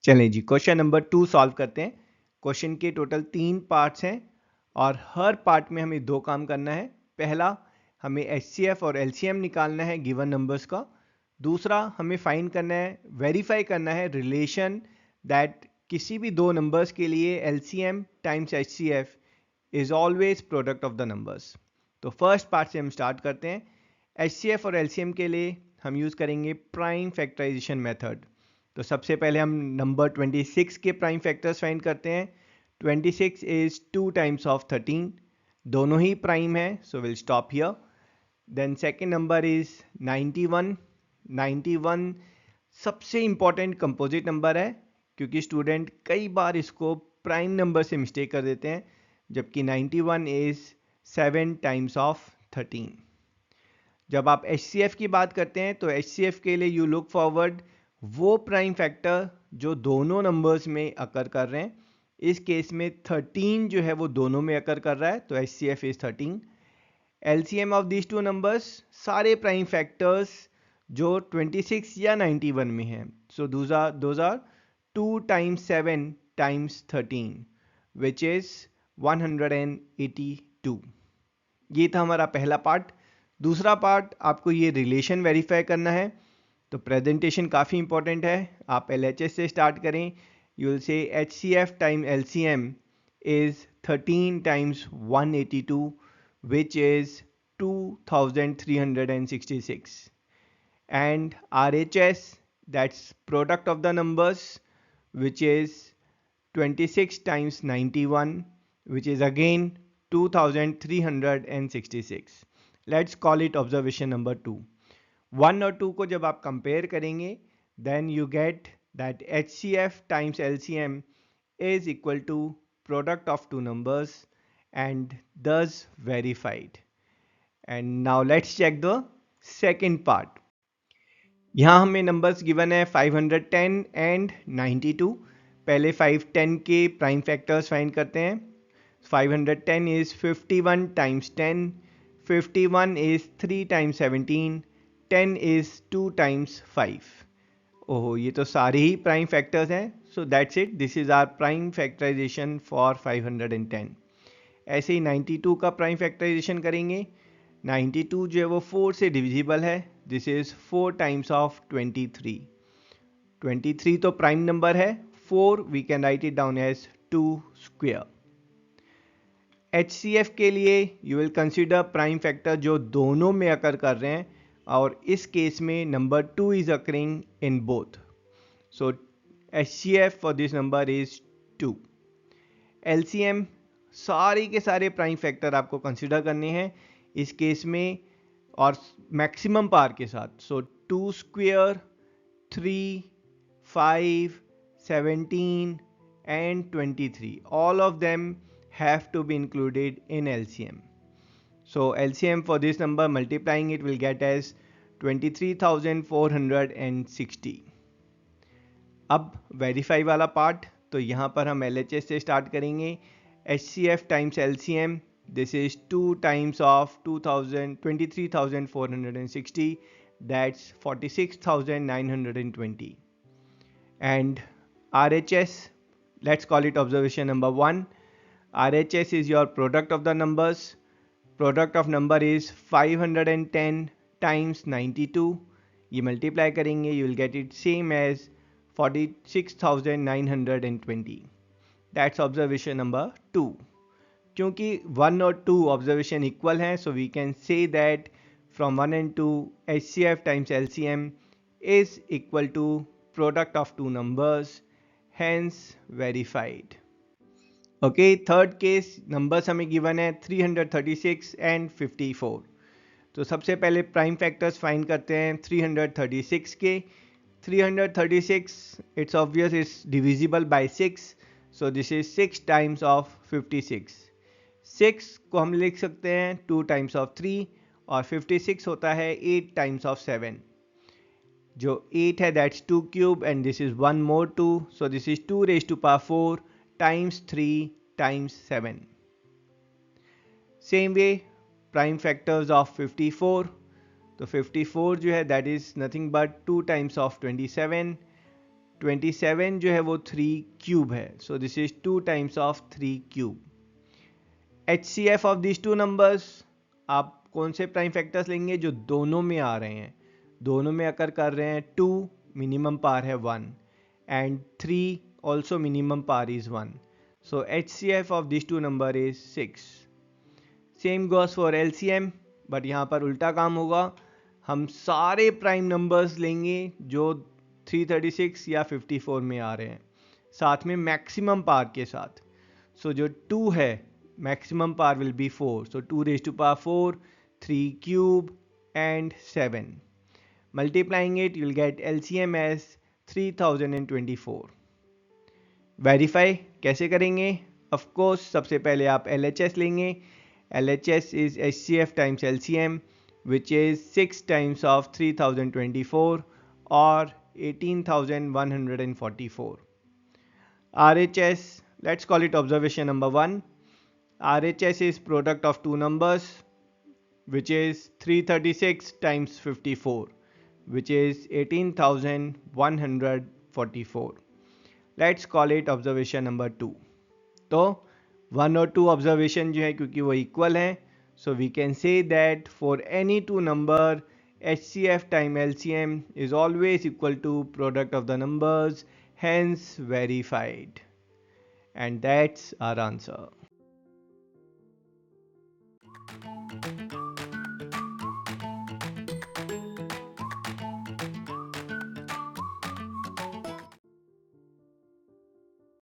चलें जी, question number 2 solve करते हैं। क्वेश्चन के टोटल 3 पार्ट्स हैं और हर पार्ट में हमें 2 काम करना है। पहला, हमें एचसीएफ और एलसीएम निकालना है गिवन नंबर्स का। दूसरा, हमें फाइंड करना है, वेरीफाई करना है रिलेशन दैट किसी भी 2 नंबर्स के लिए LCM times HCF is always product of the numbers. तो फर्स्ट पार्ट से हम स्टार्ट करते हैं। एचसीएफ और एलसीएम के लिए हम यूज़ करेंगे प्राइम फैक्टराइजेशन मेथड। तो सबसे पहले हम नंबर 26 के प्राइम फैक्टर्स फाइंड करते हैं। 26 इज 2 टाइम्स ऑफ 13, दोनों ही प्राइम है, so will stop here. Then second number is 91। 91 सबसे इंपॉर्टेंट कंपोजिट नंबर है, क्योंकि स्टूडेंट कई बार इसको प्राइम नंबर से मिस्टेक कर देते हैं, जबकि 91 इज 7 टाइम्स ऑफ 13। जब आप HCF की बात करते हैं तो HCF के लिए यू लुक फॉरवर्ड वो प्राइम फैक्टर जो दोनों नंबर्स में अकर कर रहे हैं। इस केस में 13 जो है वो दोनों में अकर कर रहा है, तो HCF is 13। LCM of these two numbers, सारे प्राइम फैक्टर्स जो 26 या 91 में हैं, so those are 2 times 7 times 13 which is 182। ये था हमारा पहला पार्ट। दूसरा पार्ट, आपको ये रिलेशन वेरीफाई करना है। तो प्रेजेंटेशन काफ़ी इंपॉर्टेंट है। आप LHS से स्टार्ट करें। You will say HCF time LCM is 13 times 182 which is 2366, and RHS, that's product of the numbers, which is 26 times 91, which is again 2366. Let's call it observation number 2. 1 और 2 को जब आप compare करेंगे, then you get that HCF times LCM is equal to product of two numbers and thus verified. And now let's check the second part. यहाँ हमें numbers given है 510 and 92। पहले 510 के प्राइम फैक्टर्स फाइंड करते हैं। 510 is 51 times 10, 51 is 3 times 17, 10 is 2 times 5। ओहो, ये तो सारे ही प्राइम फैक्टर्स हैं, so that's it, this is our prime factorization for 510। ऐसे ही 92 का प्राइम फैक्टराइजेशन करेंगे। 92 जो है वो 4 से डिविजिबल है, दिस इज 4 टाइम्स ऑफ 23। 23 तो प्राइम नंबर है, 4 we can write it down as 2 square. HCF के लिए you will consider prime factor जो दोनों में अकर कर रहे हैं, और इस केस में number 2 is occurring in both, so HCF for this number is 2। LCM, सारे के सारे प्राइम फैक्टर आपको कंसिडर करने हैं इस केस में, और मैक्सिमम पावर के साथ। सो 2 square, 3, 5, 17 and 23, all of them have to be included in LCM. So LCM for this number, multiplying it, will get as 23,460. अब वेरीफाई वाला पार्ट, तो यहाँ पर हम LHS से स्टार्ट करेंगे। HCF times LCM, this is 2 times of 23,460, that's 46,920. And RHS, let's call it observation number 1. RHS is your product of the numbers. Product of number is 510 times 92. ये multiply करेंगे, you will get it same as 46,920. That's observation number 2. क्योंकि 1 और 2 observation equal हैं, so we can say that from 1 and 2 HCF times LCM is equal to product of two numbers, hence verified. Okay, third case, numbers हमें given है 336 and 54। तो सबसे पहले prime factors find करते हैं 336 के। 336, it's obvious, it's divisible by 6, so this is 6 times of 56। 6 को हम लिख सकते हैं 2 टाइम्स ऑफ 3, और 56 होता है 8 टाइम्स ऑफ 7। जो 8 है that's 2 cube, and this is 1 more 2, so this is 2 raise to power 4 times 3 times 7। Same way prime factors of 54, तो 54 जो है that is nothing but 2 times of 27, 27 जो है वो 3 क्यूब है, so this is 2 times of 3 cube. HCF of this two numbers, आप कौन से प्राइम फैक्टर्स लेंगे जो दोनों में आ रहे हैं, दोनों में अकर कर रहे हैं। 2 मिनिमम पार है 1 and 3 also minimum power is 1, so HCF of this two number is 6। Same goes for LCM, but यहाँ पर उल्टा काम होगा, हम सारे प्राइम नंबर्स लेंगे जो 336 या 54 में आ रहे हैं, साथ में मैक्सिमम पार के साथ। सो जो 2 है, maximum power will be 4, so 2 raised to power 4, 3 cube and 7. Multiplying it, you'll get LCM as 3024. Verify कैसे करेंगे? ऑफ कोर्स सबसे पहले आप LHS लेंगे। LHS is HCF times LCM, which is 6 times of 3024 or 18,144. RHS, let's call it observation number 1. RHS is product of two numbers, which is 336 times 54, which is 18,144. Let's call it observation number 2. तो 1 और 2 observation जो है क्योंकि वो equal हैं, so we can say that for any two number, HCF time LCM is always equal to product of the numbers, hence verified. And that's our answer.